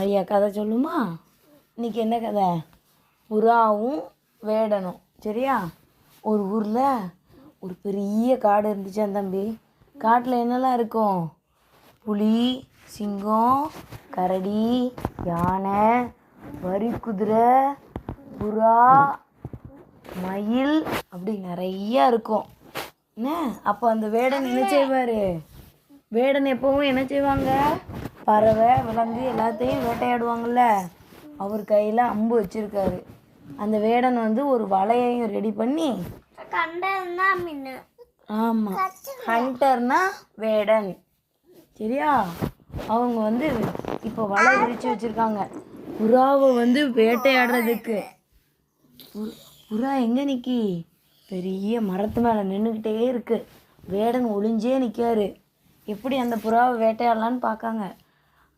ஐயா கதை சொல்லுமா? இன்னைக்கு என்ன கதை? புறாவும் வேடனும். சரியா? ஒரு ஊரில் ஒரு பெரிய காடு இருந்துச்சான் தம்பி. காட்டில் என்னெல்லாம் இருக்கும்? புலி, சிங்கம், கரடி, யானை, வரி குதிரை, புறா, மயில், அப்படி நிறையா இருக்கும். என்ன? அப்போ அந்த வேடன் என்ன செய்வார்? வேடன் எப்பவும் என்ன செய்வாங்க? பறவை, விலங்கு எல்லாத்தையும் வேட்டையாடுவாங்கள்ல. அவர் கையில் அம்பு வச்சுருக்காரு. அந்த வேடன் வந்து ஒரு வலையையும் ரெடி பண்ணி, ஆமாம், ஹண்டர்னா வேடன். சரியா? அவங்க வந்து இப்போ வலை விரித்து வச்சுருக்காங்க புறாவை வந்து வேட்டையாடுறதுக்கு. புறா எங்கே நிற்கி? பெரிய மரத்து மேலே நின்றுக்கிட்டே இருக்கு. வேடன் ஒளிஞ்சே நிற்காரு. எப்படி அந்த புறாவை வேட்டையாடலான்னு பார்க்காங்க.